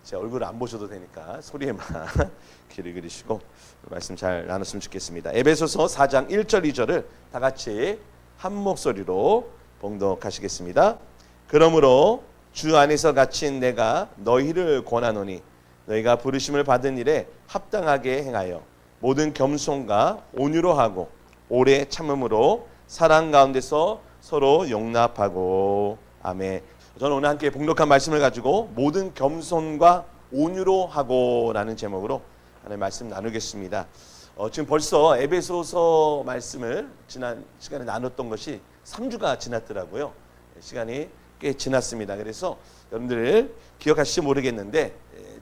제 얼굴을 안 보셔도 되니까 소리에만 귀를 기울이시고 말씀 잘 나눴으면 좋겠습니다. 에베소서 4장 1절 2절을 다 같이 한 목소리로 봉독하시겠습니다. 그러므로 주 안에서 갇힌 내가 너희를 권하노니 너희가 부르심을 받은 일에 합당하게 행하여 모든 겸손과 온유로 하고 오래 참음으로 사랑 가운데서 서로 용납하고. 아멘. 저는 오늘 함께 봉독한 말씀을 가지고 모든 겸손과 온유로 하고 라는 제목으로 하나님 말씀 나누겠습니다. 지금 벌써 에베소서 말씀을 지난 시간에 나눴던 것이 3주가 지났더라고요. 시간이 꽤 지났습니다. 그래서 여러분들 기억하실지 모르겠는데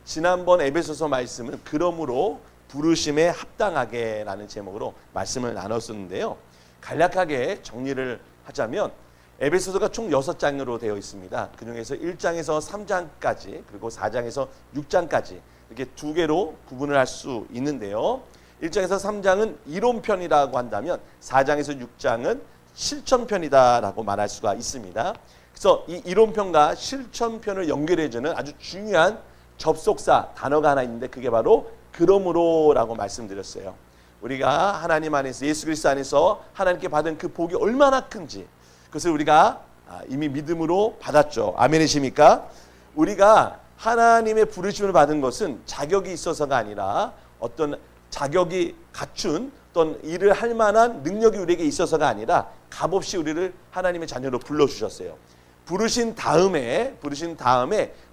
지난번 에베소서 말씀은 그러므로 부르심에 합당하게 라는 제목으로 말씀을 나눴었는데요. 간략하게 정리를 하자면 에베소서가 총 6장으로 되어 있습니다. 그 중에서 1장에서 3장까지 그리고 4장에서 6장까지 이렇게 두 개로 구분을 할 수 있는데요. 1장에서 3장은 이론편이라고 한다면 4장에서 6장은 실천편이다라고 말할 수가 있습니다. 그래서 이 이론편과 실천편을 연결해주는 아주 중요한 접속사 단어가 하나 있는데 그게 바로 그러므로라고 말씀드렸어요. 우리가 하나님 안에서 예수 그리스도 안에서 하나님께 받은 그 복이 얼마나 큰지 그것을 우리가 이미 믿음으로 받았죠. 아멘이십니까? 우리가 하나님의 부르심을 받은 것은 자격이 있어서가 아니라 어떤 자격이 갖춘 어떤 일을 할 만한 능력이 우리에게 있어서가 아니라 값없이 우리를 하나님의 자녀로 불러주셨어요. 부르신 다음에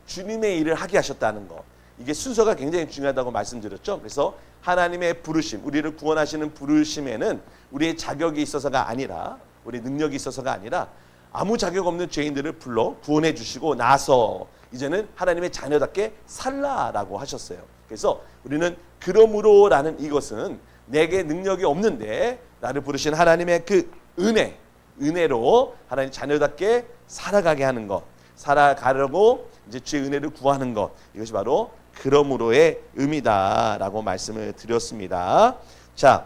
주님의 일을 하게 하셨다는 것. 이게 순서가 굉장히 중요하다고 말씀드렸죠. 그래서 하나님의 부르심, 우리를 구원하시는 부르심에는 우리의 자격이 있어서가 아니라 우리 능력이 있어서가 아니라 아무 자격 없는 죄인들을 불러 구원해 주시고 나서 이제는 하나님의 자녀답게 살라라고 하셨어요. 그래서 우리는 그러므로라는 이것은 내게 능력이 없는데 나를 부르신 하나님의 그 은혜로 하나님 자녀답게 살아가게 하는 것, 살아가려고 이제 주의 은혜를 구하는 것, 이것이 바로 그러므로의 의미다라고 말씀을 드렸습니다. 자,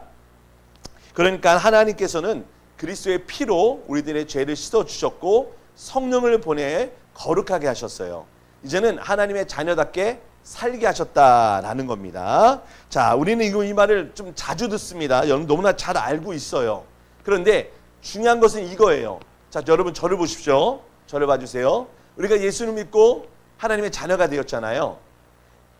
그러니까 하나님께서는 그리스도의 피로 우리들의 죄를 씻어 주셨고 성령을 보내 거룩하게 하셨어요. 이제는 하나님의 자녀답게 살게 하셨다라는 겁니다. 자, 우리는 이 말을 좀 자주 듣습니다. 여러분 너무나 잘 알고 있어요. 그런데 중요한 것은 이거예요. 자, 여러분 저를 보십시오. 저를 봐주세요. 우리가 예수를 믿고 하나님의 자녀가 되었잖아요.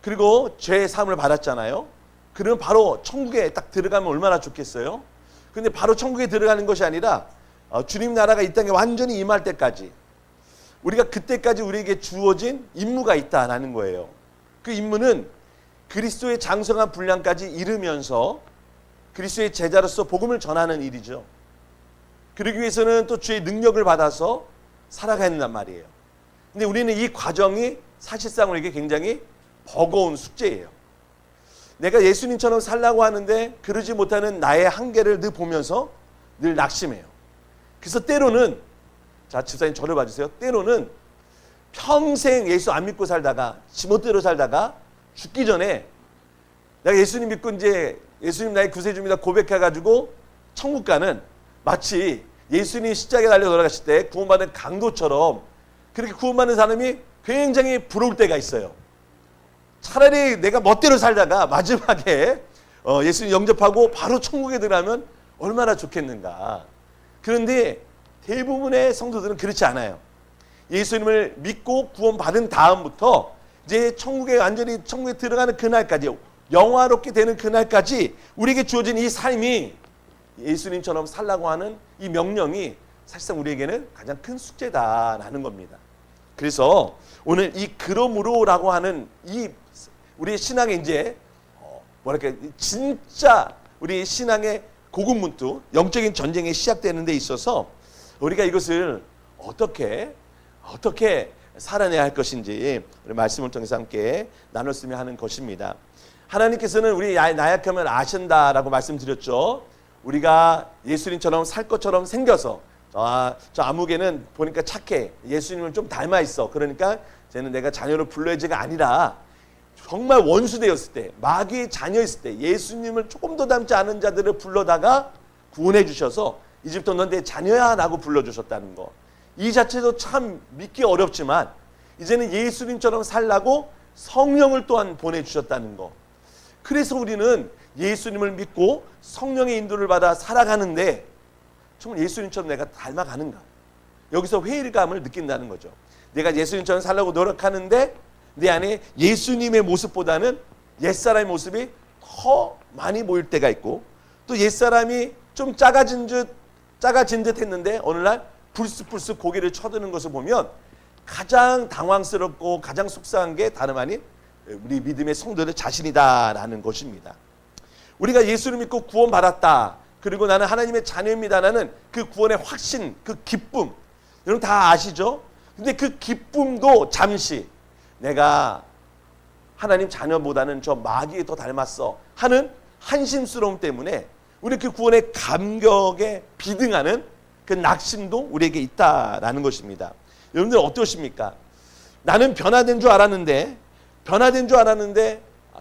그리고 죄의 사함을 받았잖아요. 그러면 바로 천국에 딱 들어가면 얼마나 좋겠어요? 근데 바로 천국에 들어가는 것이 아니라 주님 나라가 이 땅에 완전히 임할 때까지 우리가 그때까지 우리에게 주어진 임무가 있다라는 거예요. 그 임무는 그리스도의 장성한 분량까지 이르면서 그리스도의 제자로서 복음을 전하는 일이죠. 그러기 위해서는 또 주의 능력을 받아서 살아가야 된단 말이에요. 근데 우리는 이 과정이 사실상 우리에게 굉장히 버거운 숙제예요. 내가 예수님처럼 살라고 하는데 그러지 못하는 나의 한계를 늘 보면서 늘 낙심해요. 그래서 때로는, 자 집사님 저를 봐주세요. 때로는 평생 예수 안 믿고 살다가 지멋대로 살다가 죽기 전에 내가 예수님 믿고 이제 예수님 나의 구세주입니다 고백해가지고 천국 가는 마치 예수님이 십자가에 달려 돌아가실 때 구원받은 강도처럼 그렇게 구원받는 사람이 굉장히 부러울 때가 있어요. 차라리 내가 멋대로 살다가 마지막에 예수님 영접하고 바로 천국에 들어가면 얼마나 좋겠는가. 그런데 대부분의 성도들은 그렇지 않아요. 예수님을 믿고 구원받은 다음부터 이제 완전히 천국에 들어가는 그날까지 영화롭게 되는 그날까지 우리에게 주어진 이 삶이 예수님처럼 살라고 하는 이 명령이 사실상 우리에게는 가장 큰 숙제다라는 겁니다. 그래서 오늘 이 그러므로라고 하는 이 우리 신앙의 이제 뭐랄까 진짜 우리 신앙의 고군분투 영적인 전쟁이 시작되는 데 있어서 우리가 이것을 어떻게 살아내야 할 것인지 우리 말씀을 통해서 함께 나눴으면 하는 것입니다. 하나님께서는 우리 나약함을 아신다라고 말씀드렸죠. 우리가 예수님처럼 살 것처럼 생겨서 저 아무개는 보니까 착해. 예수님을 좀 닮아 있어. 그러니까 쟤는 내가 자녀로 불러야지가 아니라 정말 원수 되었을 때, 마귀의 자녀였을 때 예수님을 조금 더 닮지 않은 자들을 불러다가 구원해 주셔서 이제부터 넌 내 자녀야 라고 불러주셨다는 거. 이 자체도 참 믿기 어렵지만 이제는 예수님처럼 살라고 성령을 또한 보내주셨다는 거. 그래서 우리는 예수님을 믿고 성령의 인도를 받아 살아가는데 정말 예수님처럼 내가 닮아가는가? 여기서 회의감을 느낀다는 거죠. 내가 예수님처럼 살려고 노력하는데 내 안에 예수님의 모습보다는 옛사람의 모습이 더 많이 보일 때가 있고, 또 옛사람이 좀 작아진 듯 했는데 어느 날 불쑥불쑥 고개를 쳐드는 것을 보면 가장 당황스럽고 가장 속상한 게 다름 아닌 우리 믿음의 성도들 자신이다라는 것입니다. 우리가 예수를 믿고 구원받았다, 그리고 나는 하나님의 자녀입니다라는 그 구원의 확신, 그 기쁨, 여러분 다 아시죠? 근데 그 기쁨도 잠시 내가 하나님 자녀보다는 저 마귀에 더 닮았어 하는 한심스러움 때문에 우리 그 구원의 감격에 비등하는 그 낙심도 우리에게 있다라는 것입니다. 여러분들 어떠십니까? 나는 변화된 줄 알았는데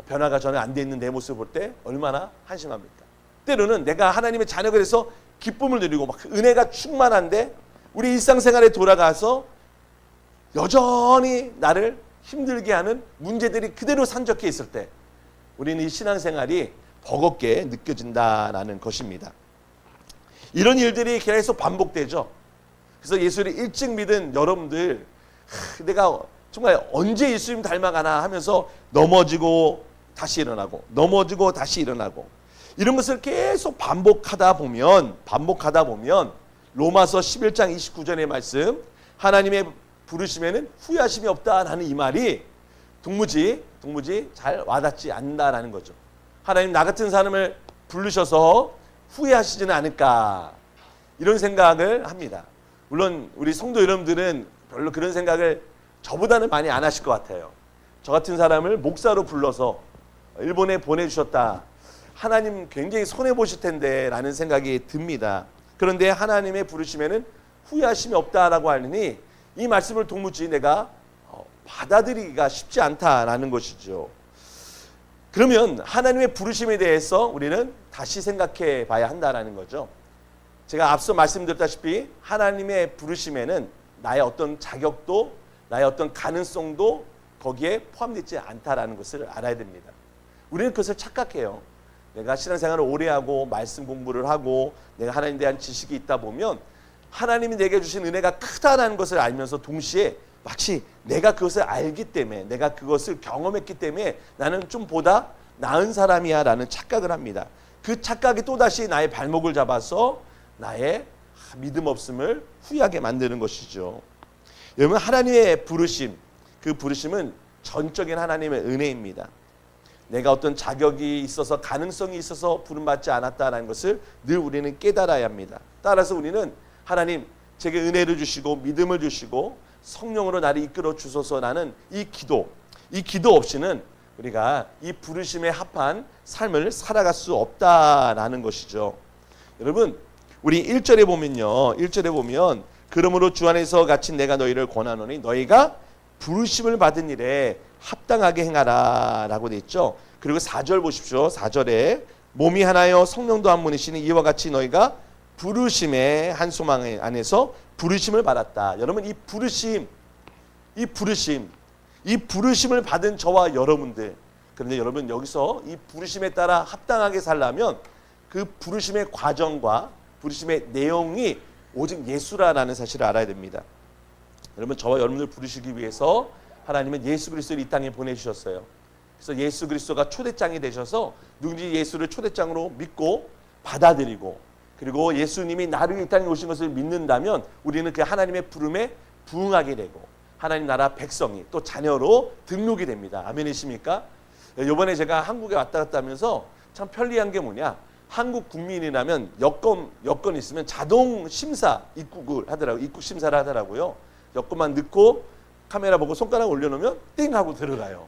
변화가 전혀 안 돼 있는 내 모습을 볼 때 얼마나 한심합니까? 때로는 내가 하나님의 자녀가 돼서 기쁨을 누리고 막 은혜가 충만한데 우리 일상생활에 돌아가서 여전히 나를 힘들게 하는 문제들이 그대로 산적해 있을 때 우리는 이 신앙생활이 버겁게 느껴진다라는 것입니다. 이런 일들이 계속 반복되죠. 그래서 예수를 일찍 믿은 여러분들, 내가 정말 언제 예수님 닮아가나 하면서 넘어지고 다시 일어나고 넘어지고 다시 일어나고 이런 것을 계속 반복하다 보면 로마서 11장 29절의 말씀, 하나님의 부르심에는 후회하심이 없다라는 이 말이 도무지 잘 와닿지 않는다라는 거죠. 하나님 나 같은 사람을 부르셔서 후회하시지는 않을까, 이런 생각을 합니다. 물론 우리 성도 여러분들은 별로 그런 생각을 저보다는 많이 안 하실 것 같아요. 저 같은 사람을 목사로 불러서 일본에 보내주셨다, 하나님 굉장히 손해보실 텐데 라는 생각이 듭니다. 그런데 하나님의 부르심에는 후회하심이 없다라고 하느니 이 말씀을 도무지 내가 받아들이기가 쉽지 않다라는 것이죠. 그러면 하나님의 부르심에 대해서 우리는 다시 생각해 봐야 한다라는 거죠. 제가 앞서 말씀드렸다시피 하나님의 부르심에는 나의 어떤 자격도 나의 어떤 가능성도 거기에 포함되지 않다라는 것을 알아야 됩니다. 우리는 그것을 착각해요. 내가 신앙생활을 오래 하고 말씀 공부를 하고 내가 하나님에 대한 지식이 있다 보면 하나님이 내게 주신 은혜가 크다라는 것을 알면서 동시에 마치 내가 그것을 알기 때문에, 내가 그것을 경험했기 때문에 나는 좀 보다 나은 사람이야 라는 착각을 합니다. 그 착각이 또다시 나의 발목을 잡아서 나의 믿음 없음을 후회하게 만드는 것이죠. 여러분, 하나님의 부르심, 그 부르심은 전적인 하나님의 은혜입니다. 내가 어떤 자격이 있어서 가능성이 있어서 부름받지 않았다는 것을 늘 우리는 깨달아야 합니다. 따라서 우리는 하나님 제게 은혜를 주시고 믿음을 주시고 성령으로 나를 이끌어 주소서라는 이 기도 없이는 우리가 이 부르심에 합한 삶을 살아갈 수 없다라는 것이죠. 여러분, 우리 1절에 보면 그러므로 주 안에서 갇힌 내가 너희를 권하노니 너희가 부르심을 받은 일에 합당하게 행하라 라고 되어 있죠. 그리고 4절 보십시오. 4절에 몸이 하나여 성령도 한 분이시니 이와 같이 너희가 부르심의 한 소망 안에서 부르심을 받았다. 여러분, 이 부르심을 받은 저와 여러분들, 그런데 여러분 여기서 이 부르심에 따라 합당하게 살려면 그 부르심의 과정과 부르심의 내용이 오직 예수라는 사실을 알아야 됩니다. 여러분, 저와 여러분들 부르시기 위해서 하나님은 예수 그리스도를 이 땅에 보내주셨어요. 그래서 예수 그리스도가 초대장이 되셔서 누군지 예수를 초대장으로 믿고 받아들이고, 그리고 예수님이 나를 이 땅에 오신 것을 믿는다면 우리는 그 하나님의 부름에 부응하게 되고 하나님 나라 백성이 또 자녀로 등록이 됩니다. 아멘이십니까? 이번에 제가 한국에 왔다 갔다 하면서 참 편리한 게 뭐냐, 한국 국민이라면 여건 있으면 자동 심사 입국 심사를 하더라고요. 여권만 넣고 카메라 보고 손가락 올려놓으면 띵 하고 들어가요.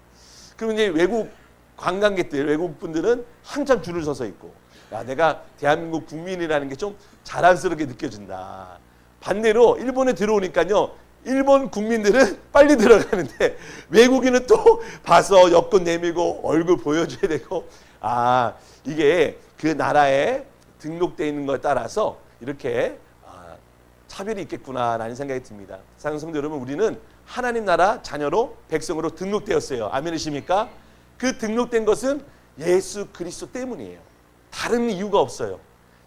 그럼 이제 외국 관광객들, 외국 분들은 한참 줄을 서서 있고, 야, 내가 대한민국 국민이라는 게 좀 자랑스럽게 느껴진다. 반대로 일본에 들어오니까요, 일본 국민들은 빨리 들어가는데 외국인은 또 봐서 여권 내밀고 얼굴 보여줘야 되고, 이게 그 나라에 등록되어 있는 것에 따라서 이렇게 차별이 있겠구나라는 생각이 듭니다. 사랑하는 성도 여러분, 우리는 하나님 나라 자녀로 백성으로 등록되었어요. 아멘이십니까? 그 등록된 것은 예수 그리스도 때문이에요. 다른 이유가 없어요.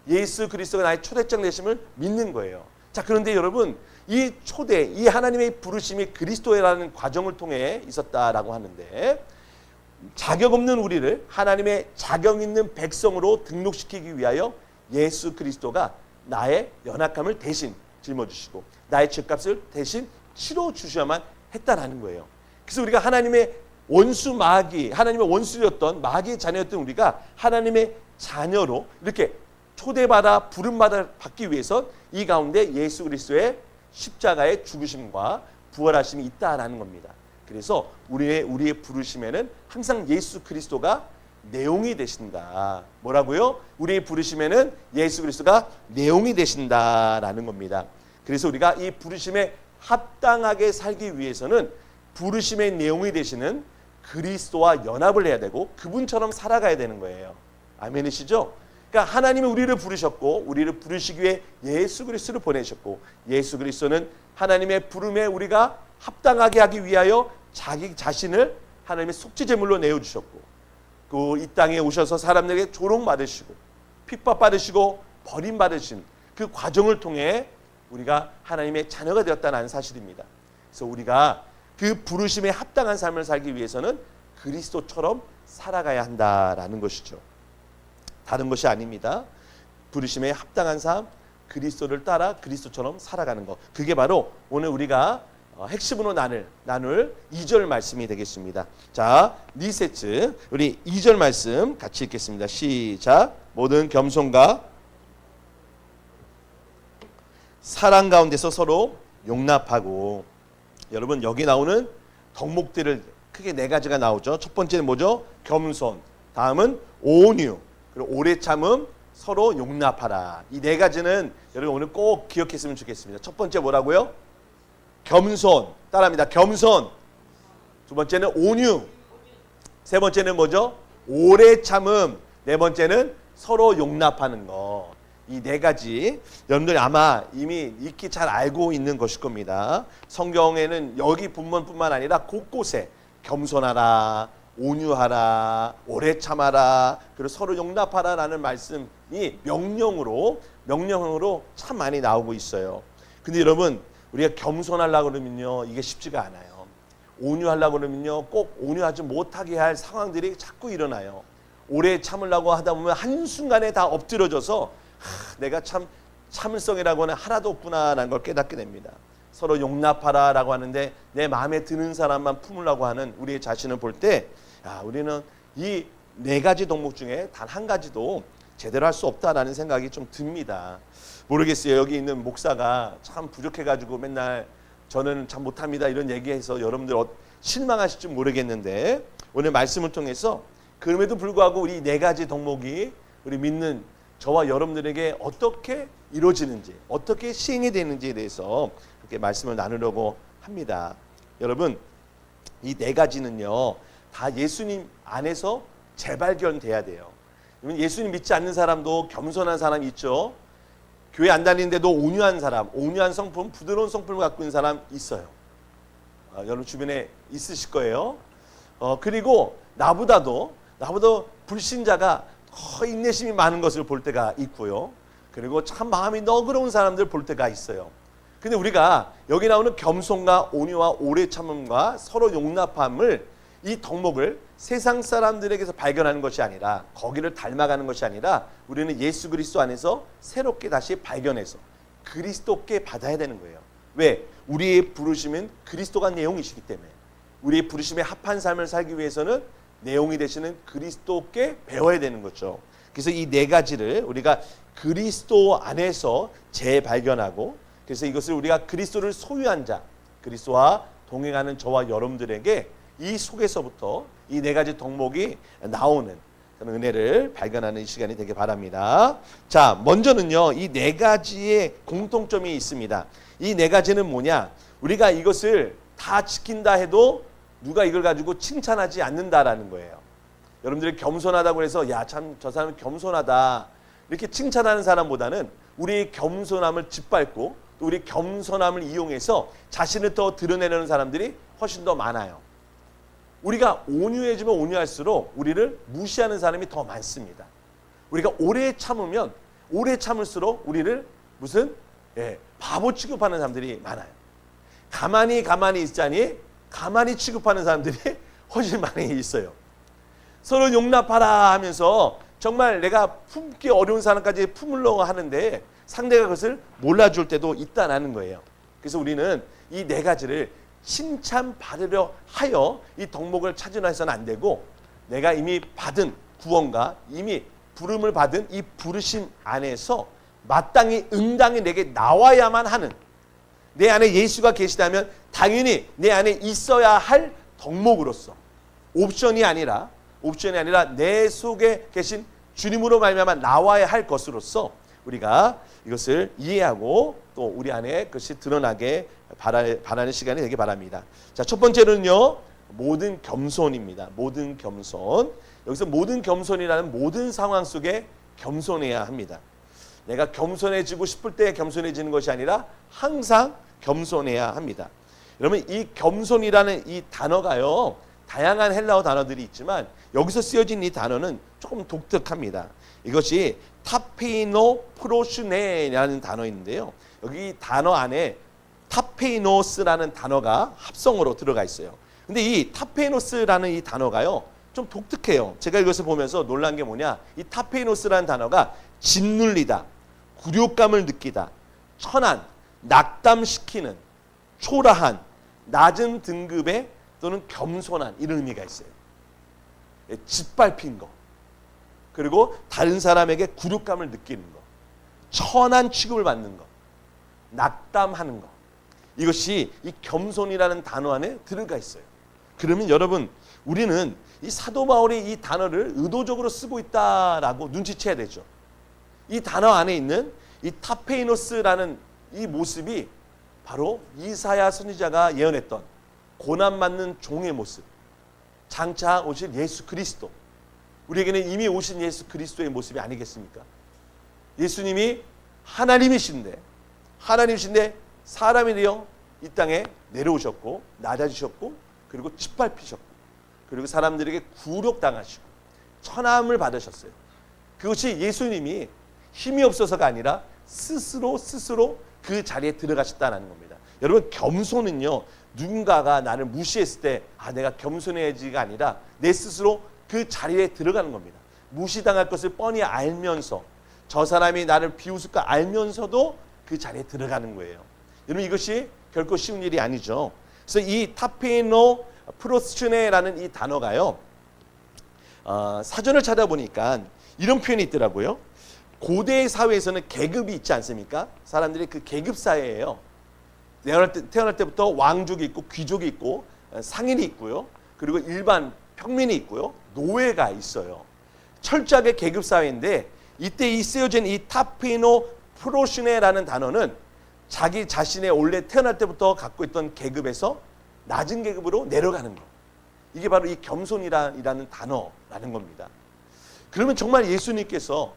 예수 그리스도가 나의 초대장 되심을 믿는 거예요. 자, 그런데 여러분, 이 초대, 이 하나님의 부르심이 그리스도라는 과정을 통해 있었다라고 하는데, 자격 없는 우리를 하나님의 자격 있는 백성으로 등록시키기 위하여 예수 그리스도가 나의 연약함을 대신 짊어지시고 나의 죄값을 대신 치러주셔야만 했다라는 거예요. 그래서 우리가 하나님의 원수 마귀, 하나님의 원수였던 마귀의 자녀였던 우리가 하나님의 자녀로 이렇게 초대받아 부름받아 받기 위해서 이 가운데 예수 그리스도의 십자가의 죽으심과 부활하심이 있다라는 겁니다. 그래서 우리의 부르심에는 항상 예수 그리스도가 내용이 되신다. 뭐라고요? 우리의 부르심에는 예수 그리스도가 내용이 되신다라는 겁니다. 그래서 우리가 이 부르심에 합당하게 살기 위해서는 부르심의 내용이 되시는 그리스도와 연합을 해야 되고 그분처럼 살아가야 되는 거예요. 아멘이시죠? 그러니까 하나님이 우리를 부르셨고 우리를 부르시기 위해 예수 그리스도를 보내셨고 예수 그리스도는 하나님의 부름에 우리가 합당하게 하기 위하여 자기 자신을 하나님의 속죄제물로 내어주셨고 그 이 땅에 오셔서 사람들에게 조롱받으시고 핍박받으시고 버림받으신 그 과정을 통해 우리가 하나님의 자녀가 되었다는 사실입니다. 그래서 우리가 그 부르심에 합당한 삶을 살기 위해서는 그리스도처럼 살아가야 한다라는 것이죠. 다른 것이 아닙니다. 부르심에 합당한 삶, 그리스도를 따라 그리스도처럼 살아가는 것. 그게 바로 오늘 우리가 핵심으로 나눌 2절 말씀이 되겠습니다. 자, 리세츠 우리 2절 말씀 같이 읽겠습니다. 시작. 모든 겸손과 사랑 가운데서 서로 용납하고. 여러분, 여기 나오는 덕목들을 크게 4가지가 나오죠. 첫 번째는 뭐죠? 겸손. 다음은 온유. 그리고 오래 참음, 서로 용납하라. 이 4가지는 여러분 오늘 꼭 기억했으면 좋겠습니다. 첫 번째 뭐라고요? 겸손. 따라합니다. 겸손. 두 번째는 온유. 세 번째는 뭐죠? 오래 참음. 네 번째는 서로 용납하는 거. 이 4가지 여러분들이 아마 이미 익히 잘 알고 있는 것일 겁니다. 성경에는 여기 본문뿐만 아니라 곳곳에 겸손하라, 온유하라, 오래 참아라, 그리고 서로 용납하라라는 말씀이 명령으로 참 많이 나오고 있어요. 근데 여러분, 우리가 겸손하려고 그러면요, 이게 쉽지가 않아요. 온유하려고 그러면요, 꼭 온유하지 못하게 할 상황들이 자꾸 일어나요. 오래 참으려고 하다 보면 한순간에 다 엎드려져서 내가 참 참을성이라고는 하나도 없구나라는 걸 깨닫게 됩니다. 서로 용납하라라고 하는데 내 마음에 드는 사람만 품으려고 하는 우리의 자신을 볼 때 우리는 이 4가지 덕목 중에 단 한 가지도 제대로 할 수 없다라는 생각이 좀 듭니다. 모르겠어요. 여기 있는 목사가 참 부족해가지고 맨날 저는 참 못합니다 이런 얘기해서 여러분들 실망하실지 모르겠는데 오늘 말씀을 통해서 그럼에도 불구하고 우리 4가지 덕목이 우리 믿는 저와 여러분들에게 어떻게 이루어지는지 어떻게 시행이 되는지에 대해서 그렇게 말씀을 나누려고 합니다. 여러분, 이 4가지는요 다 예수님 안에서 재발견돼야 돼요. 예수님 믿지 않는 사람도 겸손한 사람이 있죠. 교회 안 다니는데도 온유한 사람, 온유한 성품, 부드러운 성품을 갖고 있는 사람 있어요. 여러분 주변에 있으실 거예요. 그리고 나보다도 불신자가 더 인내심이 많은 것을 볼 때가 있고요. 그리고 참 마음이 너그러운 사람들 볼 때가 있어요. 근데 우리가 여기 나오는 겸손과 온유와 오래 참음과 서로 용납함을 이 덕목을 세상 사람들에게서 발견하는 것이 아니라 거기를 닮아가는 것이 아니라 우리는 예수 그리스도 안에서 새롭게 다시 발견해서 그리스도께 받아야 되는 거예요. 왜? 우리의 부르심은 그리스도가 내용이시기 때문에 우리의 부르심에 합한 삶을 살기 위해서는 내용이 되시는 그리스도께 배워야 되는 거죠. 그래서 이 4가지를 우리가 그리스도 안에서 재발견하고 그래서 이것을 우리가 그리스도를 소유한 자, 그리스도와 동행하는 저와 여러분들에게 이 속에서부터 이 4가지 덕목이 나오는 그런 은혜를 발견하는 시간이 되길 바랍니다. 자, 먼저는요, 이 4가지의 공통점이 있습니다. 이 4가지는 뭐냐? 우리가 이것을 다 지킨다 해도 누가 이걸 가지고 칭찬하지 않는다라는 거예요. 여러분들이 겸손하다고 해서 야, 참 저 사람은 겸손하다 이렇게 칭찬하는 사람보다는 우리의 겸손함을 짓밟고 또 우리 겸손함을 이용해서 자신을 더 드러내려는 사람들이 훨씬 더 많아요. 우리가 온유해지면 온유할수록 우리를 무시하는 사람이 더 많습니다. 우리가 오래 참으면 오래 참을수록 우리를 무슨 바보 취급하는 사람들이 많아요. 가만히 있자니 가만히 취급하는 사람들이 훨씬 많이 있어요. 서로 용납하라 하면서 정말 내가 품기 어려운 사람까지 품으려고 하는데 상대가 그것을 몰라줄 때도 있다는 거예요. 그래서 우리는 이 네 가지를 칭찬받으려 하여 이 덕목을 찾으려 해서는 안 되고, 내가 이미 받은 구원과 이미 부름을 받은 이 부르심 안에서 마땅히 응당히 내게 나와야만 하는, 내 안에 예수가 계시다면 당연히 내 안에 있어야 할 덕목으로서, 옵션이 아니라 내 속에 계신 주님으로 말미암아 나와야 할 것으로서 우리가 이것을 이해하고 또 우리 안에 그것이 드러나게 바라는 시간이 되기 바랍니다. 자, 첫 번째는요, 모든 겸손입니다. 모든 겸손. 여기서 모든 겸손이라는 모든 상황 속에 겸손해야 합니다. 내가 겸손해지고 싶을 때 겸손해지는 것이 아니라 항상 겸손해야 합니다. 여러분, 이 겸손이라는 이 단어가요, 다양한 헬라어 단어들이 있지만 여기서 쓰여진 이 단어는 조금 독특합니다. 이것이 타페이노 프로슈네라는 단어인데요, 여기 단어 안에 타페이노스라는 단어가 합성어로 들어가 있어요. 근데 이 타페이노스라는 이 단어가요, 좀 독특해요. 제가 이것을 보면서 놀란 게 뭐냐, 이 타페이노스라는 단어가 짓눌리다, 굴욕감을 느끼다, 천한, 낙담시키는, 초라한, 낮은 등급의 또는 겸손한, 이런 의미가 있어요. 짓밟힌 거, 그리고 다른 사람에게 굴욕감을 느끼는 거, 천한 취급을 받는 거, 낙담하는 거, 이것이 이 겸손이라는 단어 안에 들어가 있어요. 그러면 여러분, 우리는 이 사도 바울이 이 단어를 의도적으로 쓰고 있다라고 눈치채야 되죠. 이 단어 안에 있는 이 타페이노스라는 이 모습이 바로 이사야 선지자가 예언했던 고난받는 종의 모습, 장차 오실 예수 그리스도, 우리에게는 이미 오신 예수 그리스도의 모습이 아니겠습니까? 예수님이 하나님이신데 사람이 되어 이 땅에 내려오셨고 낮아지셨고 그리고 짓밟히셨고 그리고 사람들에게 굴욕당하시고 천함을 받으셨어요. 그것이 예수님이 힘이 없어서가 아니라 스스로 그 자리에 들어가셨다는 겁니다. 여러분, 겸손은요, 누군가가 나를 무시했을 때 내가 겸손해야지가 아니라 내 스스로 그 자리에 들어가는 겁니다. 무시당할 것을 뻔히 알면서, 저 사람이 나를 비웃을 거 알면서도 그 자리에 들어가는 거예요. 여러분, 이것이 결코 쉬운 일이 아니죠. 그래서 이 타페노 프로스추네라는 이 단어가요, 사전을 찾아보니까 이런 표현이 있더라고요. 고대 사회에서는 계급이 있지 않습니까? 사람들이 그 계급 사회예요. 태어날 때부터 왕족이 있고 귀족이 있고 상인이 있고요, 그리고 일반 평민이 있고요, 노예가 있어요. 철저하게 계급 사회인데, 이때 이 쓰여진 이 타페노 프로슈네라는 단어는 자기 자신의 원래 태어날 때부터 갖고 있던 계급에서 낮은 계급으로 내려가는 것, 이게 바로 이 겸손이라는 단어라는 겁니다. 그러면 정말 예수님께서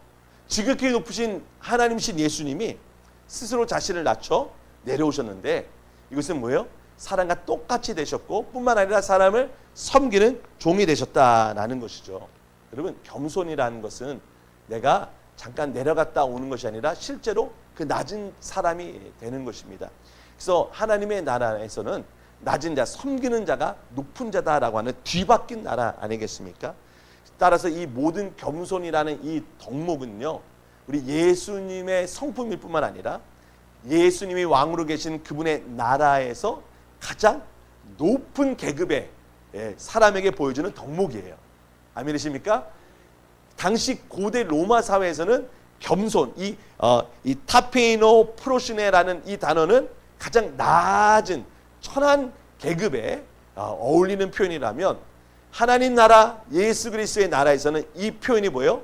지극히 높으신 하나님이신 예수님이 스스로 자신을 낮춰 내려오셨는데, 이것은 뭐예요? 사람과 똑같이 되셨고 뿐만 아니라 사람을 섬기는 종이 되셨다라는 것이죠. 여러분, 겸손이라는 것은 내가 잠깐 내려갔다 오는 것이 아니라 실제로 그 낮은 사람이 되는 것입니다. 그래서 하나님의 나라에서는 낮은 자, 섬기는 자가 높은 자다라고 하는 뒤바뀐 나라 아니겠습니까? 따라서 이 모든 겸손이라는 이 덕목은요, 우리 예수님의 성품일 뿐만 아니라 예수님이 왕으로 계신 그분의 나라에서 가장 높은 계급의 사람에게 보여주는 덕목이에요. 아멘이십니까? 당시 고대 로마 사회에서는 겸손, 이 타페이노 프로시네라는 이 단어는 가장 낮은 천한 계급에 어울리는 표현이라면, 하나님 나라, 예수 그리스도의 나라에서는 이 표현이 뭐예요?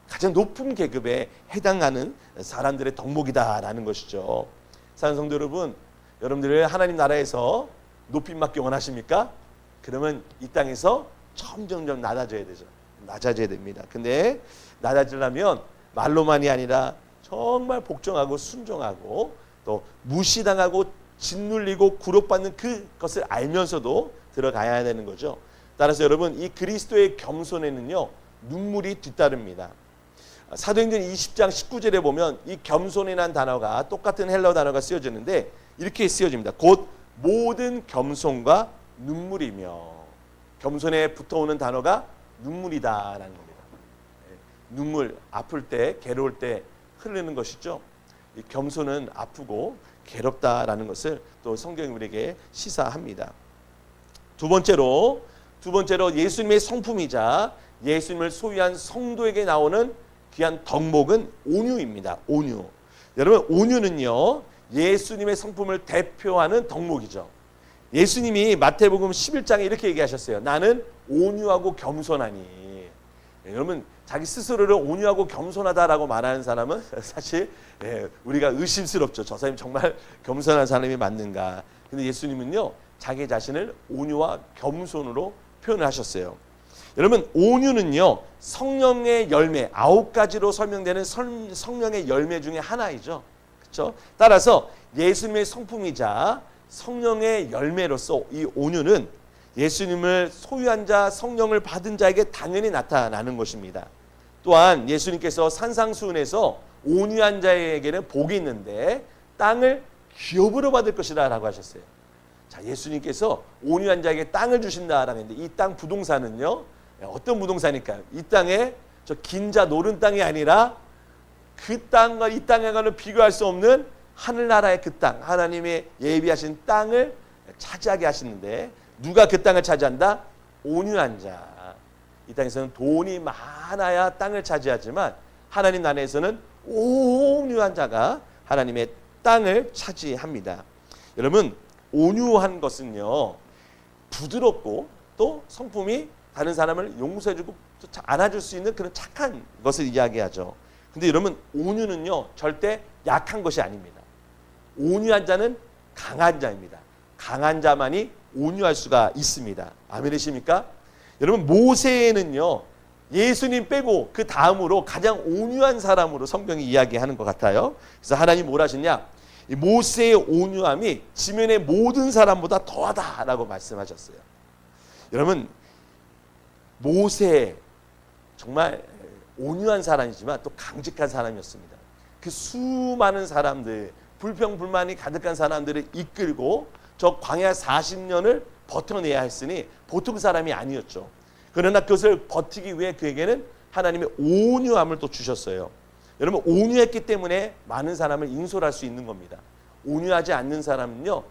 가장 높은 계급에 해당하는 사람들의 덕목이다라는 것이죠. 사랑하는 성도 여러분, 여러분들 하나님 나라에서 높임 받기 원하십니까? 그러면 이 땅에서 점점점 낮아져야 되죠. 낮아져야 됩니다. 근데 낮아지려면 말로만이 아니라 정말 복종하고 순종하고 또 무시당하고 짓눌리고 구속받는 그것을 알면서도 들어가야 되는 거죠. 따라서 여러분, 이 그리스도의 겸손에는요, 눈물이 뒤따릅니다. 사도행전 20장 19절에 보면 이 겸손이라는 단어가 똑같은 헬라어 단어가 쓰여지는데 이렇게 쓰여집니다. 곧 모든 겸손과 눈물이며, 겸손에 붙어오는 단어가 눈물이다라는 겁니다. 눈물, 아플 때, 괴로울 때 흐르는 것이죠. 이 겸손은 아프고 괴롭다라는 것을 또 성경이 우리에게 시사합니다. 두 번째로 예수님의 성품이자 예수님을 소유한 성도에게 나오는 귀한 덕목은 온유입니다. 온유. 여러분, 온유는요, 예수님의 성품을 대표하는 덕목이죠. 예수님이 마태복음 11장에 이렇게 얘기하셨어요. 나는 온유하고 겸손하니. 여러분, 자기 스스로를 온유하고 겸손하다라고 말하는 사람은 사실 우리가 의심스럽죠. 저 사람이 정말 겸손한 사람이 맞는가. 근데 예수님은요, 자기 자신을 온유와 겸손으로 표현을 하셨어요. 여러분, 온유는요, 성령의 열매, 9가지로 설명되는 성령의 열매 중에 하나이죠. 그렇죠? 따라서 예수님의 성품이자 성령의 열매로서 이 온유는 예수님을 소유한 자, 성령을 받은 자에게 당연히 나타나는 것입니다. 또한 예수님께서 산상수훈에서 온유한 자에게는 복이 있는데 땅을 기업으로 받을 것이다 라고 하셨어요. 자, 예수님께서 온유한 자에게 땅을 주신다라고 했는데 이 땅 부동산은요, 어떤 부동산일까요? 이 땅에 저 긴자 노른 땅이 아니라 그 땅과 이 땅과는 비교할 수 없는 하늘나라의 그 땅, 하나님의 예비하신 땅을 차지하게 하시는데 누가 그 땅을 차지한다? 온유한 자. 이 땅에서는 돈이 많아야 땅을 차지하지만 하나님 나라에서는 온유한 자가 하나님의 땅을 차지합니다. 여러분, 온유한 것은요, 부드럽고 또 성품이 다른 사람을 용서해주고 또 안아줄 수 있는 그런 착한 것을 이야기하죠. 근데 여러분, 온유는요, 절대 약한 것이 아닙니다. 온유한 자는 강한 자입니다. 강한 자만이 온유할 수가 있습니다. 아멘이십니까? 여러분, 모세는요, 예수님 빼고 그 다음으로 가장 온유한 사람으로 성경이 이야기하는 것 같아요. 그래서 하나님 뭘 하셨냐? 이 모세의 온유함이 지면의 모든 사람보다 더하다라고 말씀하셨어요. 여러분, 모세 정말 온유한 사람이지만 또 강직한 사람이었습니다. 그 수많은 사람들, 불평불만이 가득한 사람들을 이끌고 저 광야 40년을 버텨내야 했으니 보통 사람이 아니었죠. 그러나 그것을 버티기 위해 그에게는 하나님의 온유함을 또 주셨어요. 여러분, 온유했기 때문에 많은 사람을 인솔할 수 있는 겁니다. 온유하지 않는 사람은요,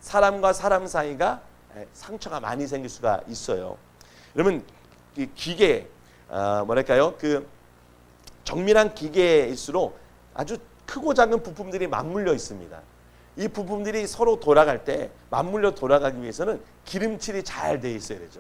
사람과 사람 사이가 상처가 많이 생길 수가 있어요. 여러분, 이 기계, 뭐랄까요? 그 정밀한 기계일수록 아주 크고 작은 부품들이 맞물려 있습니다. 이 부품들이 서로 돌아갈 때 맞물려 돌아가기 위해서는 기름칠이 잘 돼 있어야 되죠.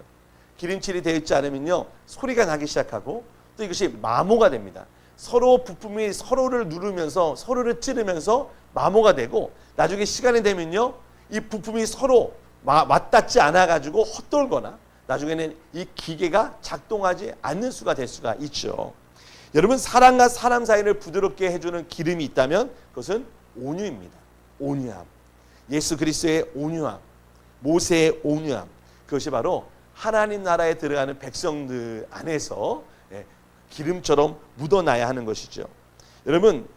기름칠이 되어 있지 않으면요, 소리가 나기 시작하고 또 이것이 마모가 됩니다. 서로 부품이 서로를 누르면서 서로를 찌르면서 마모가 되고 나중에 시간이 되면요, 이 부품이 서로 맞닿지 않아 가지고 헛돌거나 나중에는 이 기계가 작동하지 않는 수가 될 수가 있죠. 여러분, 사람과 사람 사이를 부드럽게 해주는 기름이 있다면 그것은 온유입니다. 온유함. 예수 그리스도의 온유함, 모세의 온유함, 그것이 바로 하나님 나라에 들어가는 백성들 안에서 기름처럼 묻어나야 하는 것이죠. 여러분,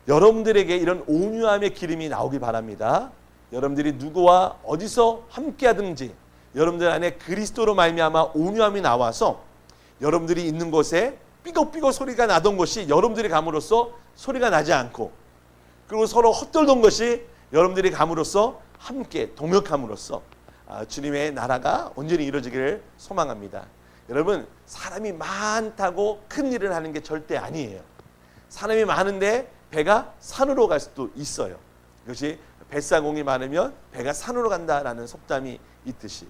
여러분들에게 이런 온유함의 기름이 나오기 바랍니다. 여러분들이 누구와 어디서 함께하든지 여러분들 안에 그리스도로 말미암아 온유함이 나와서 여러분들이 있는 곳에 삐걱삐걱 소리가 나던 것이 여러분들이 감으로써 소리가 나지 않고, 그리고 서로 헛돌던 것이 여러분들이 감으로써 함께 동역함으로써 주님의 나라가 온전히 이루어지기를 소망합니다. 여러분, 사람이 많다고 큰 일을 하는 게 절대 아니에요. 사람이 많은데 배가 산으로 갈 수도 있어요. 이것이 뱃사공이 많으면 배가 산으로 간다라는 속담이 있듯이,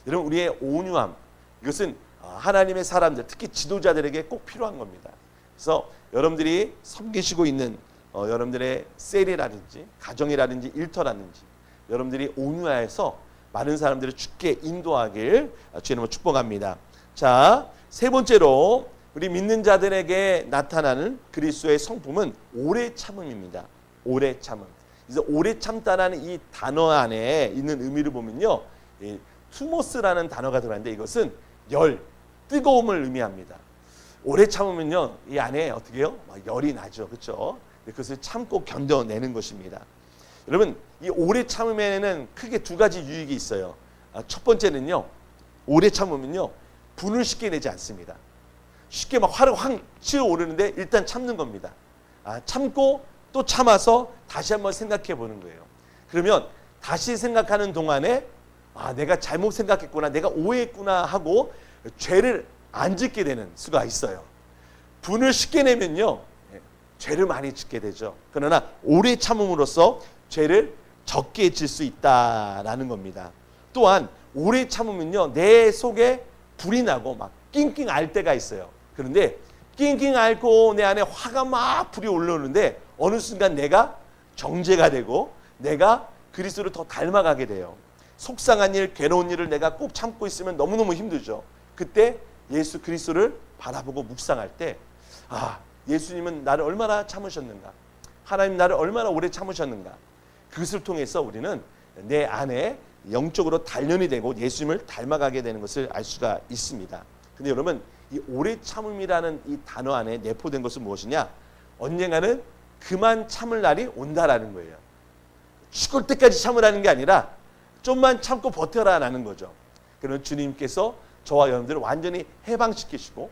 여러분, 우리의 온유함, 이것은 하나님의 사람들, 특히 지도자들에게 꼭 필요한 겁니다. 그래서 여러분들이 섬기시고 있는 여러분들의 셀이라든지 가정이라든지 일터라든지 여러분들이 온유해서 많은 사람들을 주께 인도하길 주님으로 축복합니다. 자, 세 번째로 우리 믿는 자들에게 나타나는 그리스도의 성품은 오래 참음입니다. 오래 참음. 그래서 오래 참다라는 이 단어 안에 있는 의미를 보면요, 이 투모스라는 단어가 들어가는데 이것은 열, 뜨거움을 의미합니다. 오래 참으면요, 이 안에 어떻게 해요? 막 열이 나죠, 그렇죠? 그것을 참고 견뎌내는 것입니다. 여러분, 이 오래 참음에는 크게 두 가지 유익이 있어요. 첫 번째는요, 오래 참으면요, 분을 쉽게 내지 않습니다. 쉽게 막 화를 확 치어오르는데 일단 참는 겁니다. 참고 또 참아서 다시 한번 생각해 보는 거예요. 그러면 다시 생각하는 동안에 내가 잘못 생각했구나, 내가 오해했구나 하고 죄를 안 짓게 되는 수가 있어요. 분을 쉽게 내면요, 죄를 많이 짓게 되죠. 그러나 오래 참음으로써 죄를 적게 질 수 있다라는 겁니다. 또한 오래 참으면요, 내 속에 불이 나고 막 낑낑 앓 때가 있어요. 그런데 낑낑 앓고 내 안에 화가 막 불이 올라오는데 어느 순간 내가 정죄가 되고 내가 그리스도를 더 닮아가게 돼요. 속상한 일, 괴로운 일을 내가 꼭 참고 있으면 너무너무 힘들죠. 그때 예수 그리스도를 바라보고 묵상할 때 예수님은 나를 얼마나 참으셨는가, 하나님 나를 얼마나 오래 참으셨는가, 그것을 통해서 우리는 내 안에 영적으로 단련이 되고 예수님을 닮아가게 되는 것을 알 수가 있습니다. 근데 여러분, 이 오래 참음이라는 이 단어 안에 내포된 것은 무엇이냐? 언젠가는 그만 참을 날이 온다라는 거예요. 죽을 때까지 참으라는 게 아니라 좀만 참고 버텨라라는 거죠. 그러면 주님께서 저와 여러분들을 완전히 해방시키시고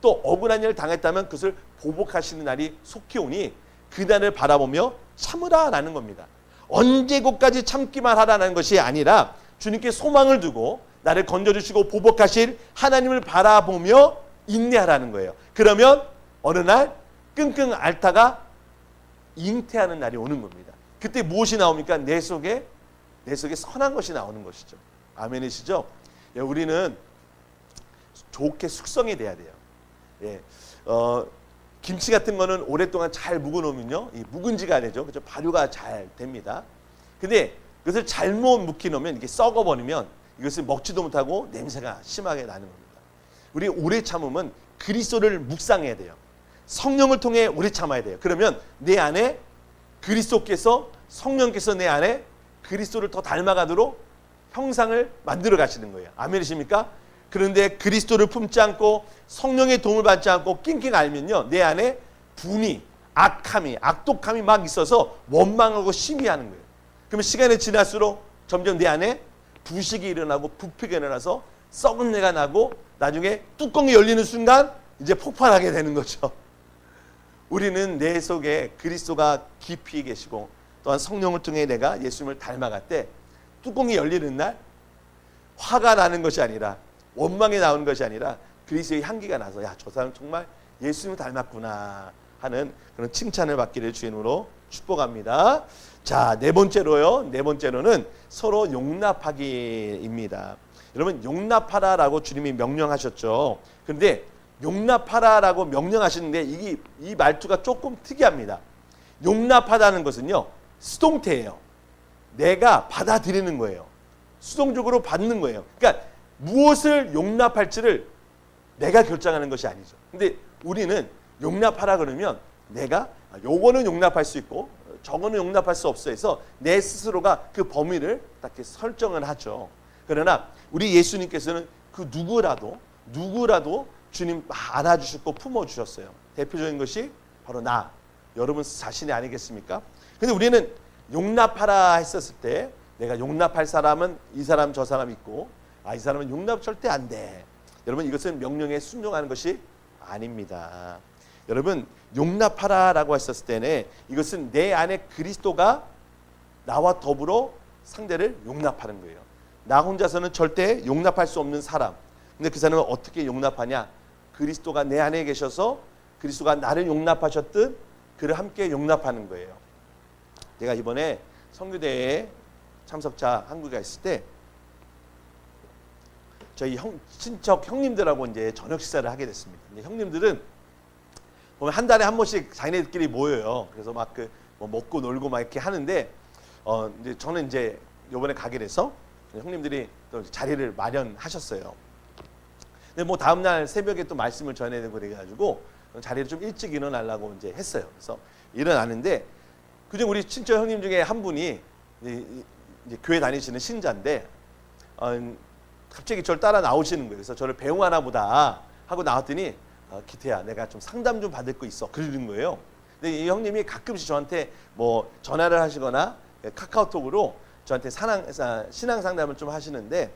또 억울한 일을 당했다면 그것을 보복하시는 날이 속히 오니 그날을 바라보며 참으라라는 겁니다. 언제고까지 참기만 하라는 것이 아니라 주님께 소망을 두고 나를 건져주시고 보복하실 하나님을 바라보며 인내하라는 거예요. 그러면 어느 날 끙끙 앓다가 잉태하는 날이 오는 겁니다. 그때 무엇이 나옵니까? 내 속에 선한 것이 나오는 것이죠. 아멘이시죠? 우리는 좋게 숙성이 돼야 돼요. 김치 같은 거는 오랫동안 잘 묵어놓으면요, 이 묵은지가 되죠. 그렇죠? 발효가 잘 됩니다. 근데 그것을 잘못 묵혀 놓으면 이게 썩어버리면 이것을 먹지도 못하고 냄새가 심하게 나는 겁니다. 우리 오래 참으면 그리스도를 묵상해야 돼요. 성령을 통해 오래 참아야 돼요. 그러면 내 안에 그리스도께서, 성령께서 내 안에 그리스도를 더 닮아가도록 형상을 만들어 가시는 거예요. 아멘이십니까? 그런데 그리스도를 품지 않고 성령의 도움을 받지 않고 낑낑 앓면요, 내 안에 분이, 악함이, 악독함이 막 있어서 원망하고 시기하는 거예요. 그러면 시간이 지날수록 점점 내 안에 부식이 일어나고 부피가 일어나서 썩은 내가 나고 나중에 뚜껑이 열리는 순간 이제 폭발하게 되는 거죠. 우리는 내 속에 그리스도가 깊이 계시고 또한 성령을 통해 내가 예수님을 닮아갈 때 뚜껑이 열리는 날 화가 나는 것이 아니라, 원망이 나오는 것이 아니라 그리스도의 향기가 나서 저 사람 정말 예수님을 닮았구나 하는 그런 칭찬을 받기를 주님으로 축복합니다. 자, 네 번째로는 서로 용납하기입니다. 여러분, 용납하라라고 주님이 명령하셨죠. 그런데 용납하라라고 명령하시는데 이 말투가 조금 특이합니다. 용납하다는 것은요, 수동태예요. 내가 받아들이는 거예요. 수동적으로 받는 거예요. 그러니까 무엇을 용납할지를 내가 결정하는 것이 아니죠. 근데 우리는 용납하라 그러면 내가 요거는 용납할 수 있고 저거는 용납할 수 없어 해서 내 스스로가 그 범위를 딱 설정을 하죠. 그러나 우리 예수님께서는 그 누구라도 주님 안아주셨고 품어주셨어요. 대표적인 것이 바로 여러분 자신이 아니겠습니까? 근데 우리는 용납하라 했었을 때 내가 용납할 사람은 이 사람 저 사람 있고 이 사람은 용납 절대 안 돼. 여러분, 이것은 명령에 순종하는 것이 아닙니다. 여러분, 용납하라라고 했었을 때는 이것은 내 안에 그리스도가 나와 더불어 상대를 용납하는 거예요. 나 혼자서는 절대 용납할 수 없는 사람. 근데 그 사람은 어떻게 용납하냐? 그리스도가 내 안에 계셔서 그리스도가 나를 용납하셨듯 그를 함께 용납하는 거예요. 제가 이번에 선교대회에 참석자 한국에 있을 때 저희 친척 형님들하고 이제 저녁 식사를 하게 됐습니다. 근데 형님들은 보면 한 달에 한 번씩 자기네들끼리 모여요. 그래서 막 뭐 먹고 놀고 막 이렇게 하는데 이제 저는 이제 이번에 가게 돼서 형님들이 또 자리를 마련하셨어요. 근데 뭐 다음 날 새벽에 또 말씀을 전해야 되고 그래가지고 자리를 좀 일찍 일어나려고 이제 했어요. 그래서 일어나는데 그중 우리 친척 형님 중에 한 분이 이제 교회 다니시는 신자인데 갑자기 저를 따라 나오시는 거예요. 그래서 저를 배웅하나 보다 하고 나왔더니 기태야, 내가 좀 상담 좀 받을 거 있어, 그러는 거예요. 근데 이 형님이 가끔씩 저한테 뭐 전화를 하시거나 카카오톡으로 저한테 신앙 상담을 좀 하시는데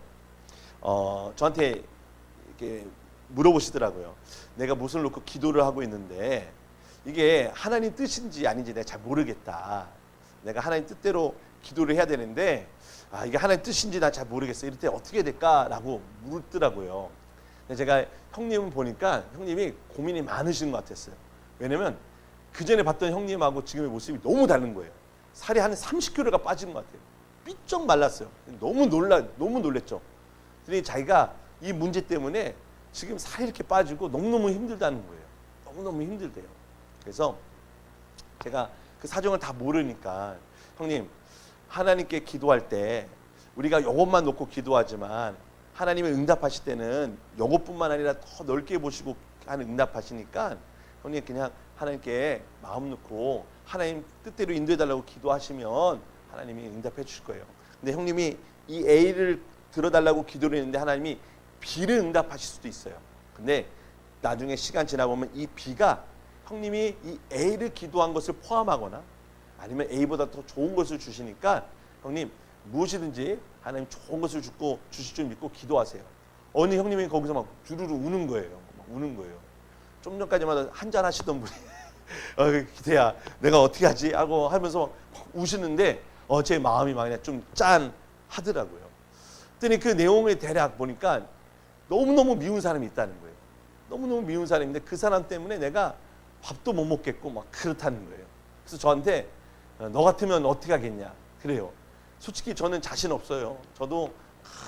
저한테 이렇게 물어보시더라고요. 내가 무엇을 놓고 기도를 하고 있는데 이게 하나님 뜻인지 아닌지 내가 잘 모르겠다. 내가 하나님 뜻대로 기도를 해야 되는데 이게 하나님 뜻인지 나 잘 모르겠어. 이럴 때 어떻게 해야 될까라고 물었더라고요. 제가 형님을 보니까 형님이 고민이 많으신 것 같았어요. 왜냐면 그 전에 봤던 형님하고 지금의 모습이 너무 다른 거예요. 살이 한 30kg가 빠진 것 같아요. 삐쩍 말랐어요. 너무 놀랬죠. 그러니 자기가 이 문제 때문에 지금 살이 이렇게 빠지고 너무너무 힘들다는 거예요. 너무너무 힘들대요. 그래서 제가 그 사정을 다 모르니까 형님, 하나님께 기도할 때 우리가 이것만 놓고 기도하지만 하나님이 응답하실 때는 이것뿐만 아니라 더 넓게 보시고 응답하시니까 형님 그냥 하나님께 마음 놓고 하나님 뜻대로 인도해달라고 기도하시면 하나님이 응답해 주실 거예요. 근데 형님이 이 A를 들어달라고 기도를 했는데 하나님이 B를 응답하실 수도 있어요. 근데 나중에 시간 지나보면 이 B가 형님이 이 A를 기도한 것을 포함하거나 아니면 A보다 더 좋은 것을 주시니까 형님 무엇이든지 하나님 좋은 것을 주실 줄 믿고 기도하세요. 어느 형님이 거기서 막 주르르 우는 거예요. 좀 전까지만 한잔 하시던 분이 기태야, 내가 어떻게 하지? 하고 하면서 막 우시는데 제 마음이 막 그냥 좀 짠하더라고요. 그랬더니 그 내용을 대략 보니까 너무너무 미운 사람이 있다는 거예요. 너무너무 미운 사람인데 그 사람 때문에 내가 밥도 못 먹겠고 막 그렇다는 거예요. 그래서 저한테 너 같으면 어떻게 하겠냐 그래요. 솔직히 저는 자신 없어요. 저도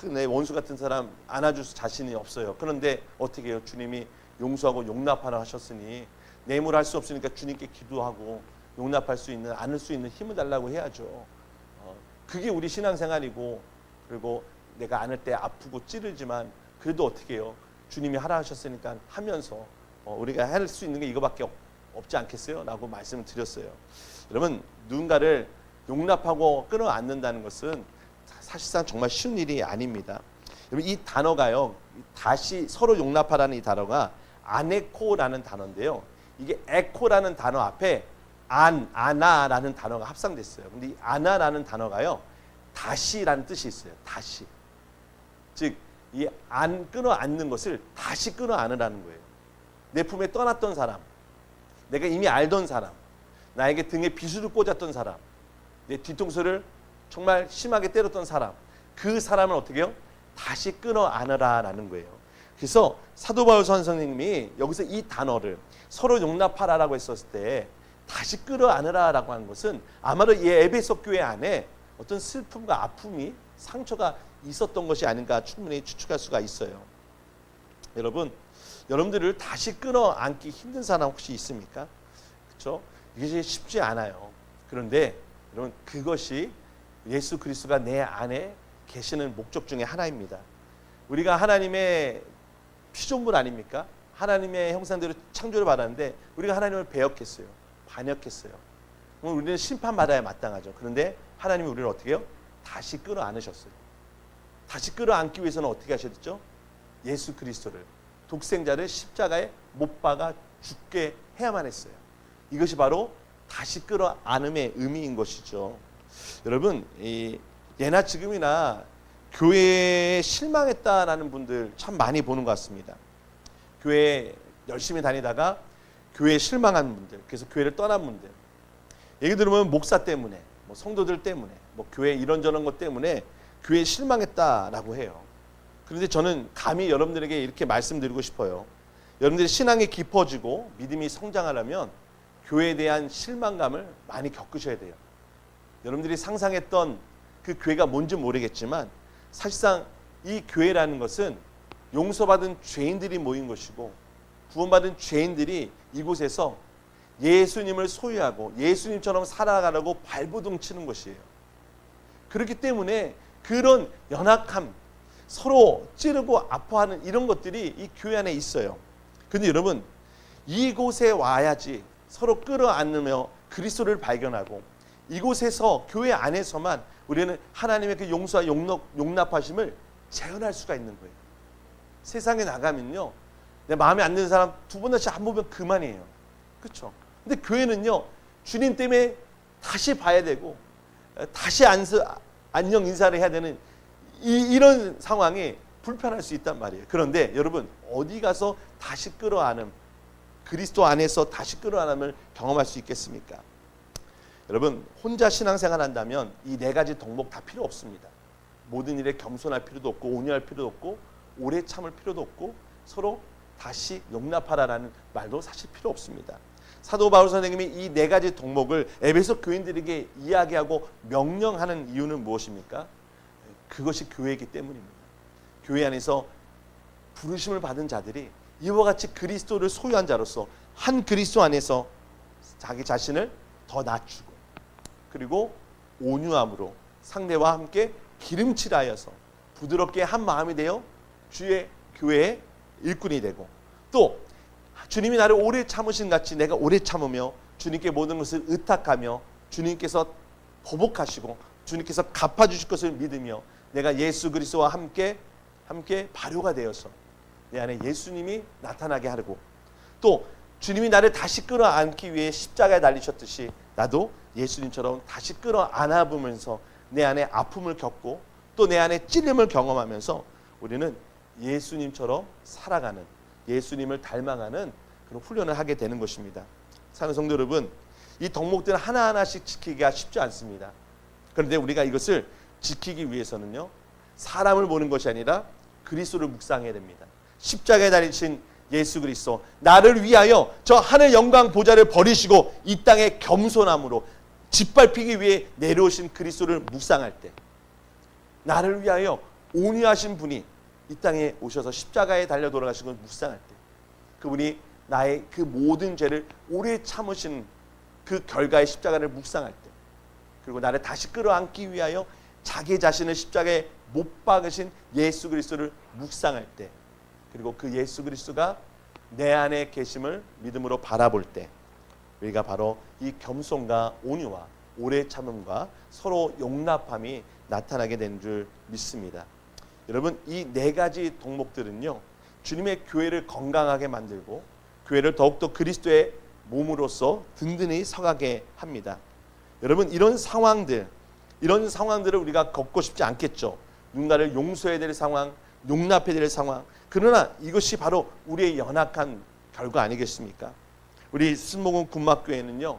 내 원수 같은 사람 안아줄 자신이 없어요. 그런데 어떻게 해요? 주님이 용서하고 용납하라 하셨으니 내 힘으로 할 수 없으니까 주님께 기도하고 용납할 수 있는, 안을 수 있는 힘을 달라고 해야죠. 그게 우리 신앙생활이고, 그리고 내가 안을 때 아프고 찌르지만 그래도 어떻게 해요? 주님이 하라 하셨으니까 하면서 우리가 할 수 있는 게 이거밖에 없지 않겠어요? 라고 말씀을 드렸어요. 여러분, 누군가를 용납하고 끌어안는다는 것은 사실상 정말 쉬운 일이 아닙니다. 여러분, 이 단어가요, 다시 서로 용납하라는 이 단어가 아네코라는 단어인데요. 이게 에코라는 단어 앞에 아나라는 단어가 합성됐어요. 근데 이 아나라는 단어가요, 다시라는 뜻이 있어요. 다시. 즉, 이 끌어안는 것을 다시 끌어안으라는 거예요. 내 품에 떠났던 사람, 내가 이미 알던 사람, 나에게 등에 비수를 꽂았던 사람, 내 뒤통수를 정말 심하게 때렸던 사람, 그 사람을 어떻게 해요? 다시 끌어안으라라는 거예요. 그래서 사도 바울 선생님이 여기서 이 단어를 서로 용납하라라고 했었을 때 다시 끌어안으라라고 하는 것은 아마도 이 에베소 교회 안에 어떤 슬픔과 아픔이, 상처가 있었던 것이 아닌가 충분히 추측할 수가 있어요. 여러분들을 다시 끌어안기 힘든 사람 혹시 있습니까? 그렇죠? 이게 쉽지 않아요. 그런데 여러분, 그것이 예수 그리스도가 내 안에 계시는 목적 중에 하나입니다. 우리가 하나님의 피조물 아닙니까? 하나님의 형상대로 창조를 받았는데 우리가 하나님을 배역했어요. 반역했어요. 그럼 우리는 심판받아야 마땅하죠. 그런데 하나님이 우리를 어떻게 해요? 다시 끌어안으셨어요. 다시 끌어안기 위해서는 어떻게 하셨죠? 예수 그리스도를, 독생자를 십자가에 못 박아 죽게 해야만 했어요. 이것이 바로 다시 끌어안음의 의미인 것이죠. 여러분, 예나 지금이나 교회에 실망했다라는 분들 참 많이 보는 것 같습니다. 교회에 열심히 다니다가 교회에 실망한 분들, 그래서 교회를 떠난 분들, 얘기 들으면 목사 때문에, 성도들 때문에, 교회 이런저런 것 때문에 교회에 실망했다라고 해요. 그런데 저는 감히 여러분들에게 이렇게 말씀드리고 싶어요. 여러분들이 신앙이 깊어지고 믿음이 성장하려면 교회에 대한 실망감을 많이 겪으셔야 돼요. 여러분들이 상상했던 그 교회가 뭔지 모르겠지만 사실상 이 교회라는 것은 용서받은 죄인들이 모인 것이고 구원받은 죄인들이 이곳에서 예수님을 소유하고 예수님처럼 살아가려고 발버둥 치는 것이에요. 그렇기 때문에 그런 연약함, 서로 찌르고 아파하는 이런 것들이 이 교회 안에 있어요. 그런데 여러분, 이곳에 와야지 서로 끌어안으며 그리스도를 발견하고 이곳에서 교회 안에서만 우리는 하나님의 그 용서와 용납하심을 재현할 수가 있는 거예요. 세상에 나가면요, 내 마음에 안 드는 사람 두 번 다시 안 보면 그만이에요. 그렇죠? 근데 교회는요, 주님 때문에 다시 봐야 되고 다시 안녕 인사를 해야 되는 이런 상황이 불편할 수 있단 말이에요. 그런데 여러분, 어디 가서 다시 끌어안음, 그리스도 안에서 다시 끌어안음을 경험할 수 있겠습니까? 여러분, 혼자 신앙생활 한다면 이 네 가지 덕목 다 필요 없습니다. 모든 일에 겸손할 필요도 없고, 온유할 필요도 없고, 오래 참을 필요도 없고, 서로 다시 용납하라라는 말도 사실 필요 없습니다. 사도 바울 선생님이 이 네 가지 덕목을 에베소 교인들에게 이야기하고 명령하는 이유는 무엇입니까? 그것이 교회이기 때문입니다. 교회 안에서 부르심을 받은 자들이 이와 같이 그리스도를 소유한 자로서 한 그리스도 안에서 자기 자신을 더 낮추고, 그리고 온유함으로 상대와 함께 기름칠하여서 부드럽게 한 마음이 되어 주의 교회의 일꾼이 되고, 또 주님이 나를 오래 참으신 같이 내가 오래 참으며 주님께 모든 것을 의탁하며 주님께서 보복하시고 주님께서 갚아주실 것을 믿으며 내가 예수 그리스도와 함께 발효가 되어서 내 안에 예수님이 나타나게 하고, 또 주님이 나를 다시 끌어안기 위해 십자가에 달리셨듯이 나도 예수님처럼 다시 끌어안아보면서 내 안에 아픔을 겪고 또 내 안에 찔림을 경험하면서 우리는 예수님처럼 살아가는, 예수님을 닮아가는 그런 훈련을 하게 되는 것입니다. 사랑하는 성도 여러분, 이 덕목들은 하나하나씩 지키기가 쉽지 않습니다. 그런데 우리가 이것을 지키기 위해서는요, 사람을 보는 것이 아니라 그리스도를 묵상해야 됩니다. 십자가에 달리신 예수 그리스도, 나를 위하여 저 하늘 영광 보좌를 버리시고 이 땅에 겸손함으로 짓밟히기 위해 내려오신 그리스도를 묵상할 때, 나를 위하여 온유하신 분이 이 땅에 오셔서 십자가에 달려 돌아가신 걸 묵상할 때, 그분이 나의 그 모든 죄를 오래 참으신 그 결과의 십자가를 묵상할 때, 그리고 나를 다시 끌어안기 위하여 자기 자신을 십자가에 못 박으신 예수 그리스도를 묵상할 때, 그리고 그 예수 그리스도가 내 안에 계심을 믿음으로 바라볼 때, 우리가 바로 이 겸손과 온유와 오래 참음과 서로 용납함이 나타나게 된 줄 믿습니다. 여러분, 이 네 가지 덕목들은요, 주님의 교회를 건강하게 만들고 교회를 더욱더 그리스도의 몸으로서 든든히 서가게 합니다. 여러분, 이런 상황들을 우리가 겪고 싶지 않겠죠. 누군가를 용서해야 될 상황, 용납해야 될 상황. 그러나 이것이 바로 우리의 연약한 결과 아니겠습니까? 우리 순복음 군막교회는요,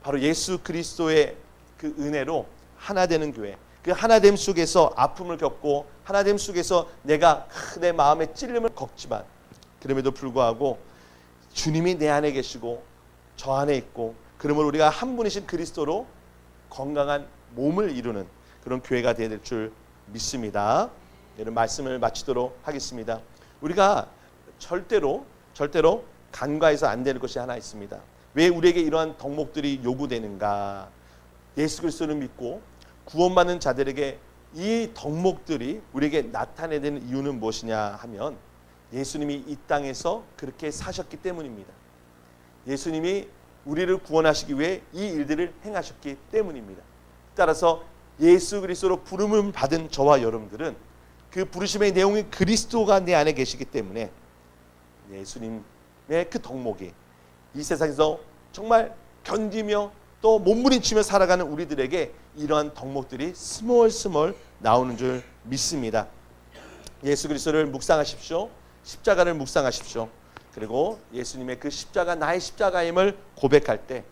바로 예수 그리스도의 그 은혜로 하나 되는 교회, 그 하나됨 속에서 아픔을 겪고 하나됨 속에서 내가 내 마음의 찔림을 겪지만 그럼에도 불구하고 주님이 내 안에 계시고 저 안에 있고, 그러므로 우리가 한 분이신 그리스도로 건강한 몸을 이루는 그런 교회가 되어야 될 줄 믿습니다. 이런 말씀을 마치도록 하겠습니다. 우리가 절대로 간과해서 안 되는 것이 하나 있습니다. 왜 우리에게 이러한 덕목들이 요구되는가? 예수 그리스도를 믿고 구원받는 자들에게 이 덕목들이 우리에게 나타내야 되는 이유는 무엇이냐 하면, 예수님이 이 땅에서 그렇게 사셨기 때문입니다. 예수님이 우리를 구원하시기 위해 이 일들을 행하셨기 때문입니다. 따라서 예수 그리스도로 부름을 받은 저와 여러분들은 그 부르심의 내용이 그리스도가 내 안에 계시기 때문에 예수님의 그 덕목이 이 세상에서 정말 견디며 또 몸부림치며 살아가는 우리들에게 이러한 덕목들이 스멀스멀 나오는 줄 믿습니다. 예수 그리스도를 묵상하십시오. 십자가를 묵상하십시오. 그리고 예수님의 그 십자가 나의 십자가임을 고백할 때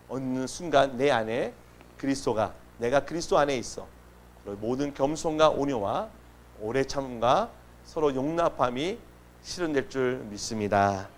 어느 순간 내 안에 그리스도가, 내가 그리스도 안에 있어 모든 겸손과 온유와 오래 참음과 서로 용납함이 실현될 줄 믿습니다.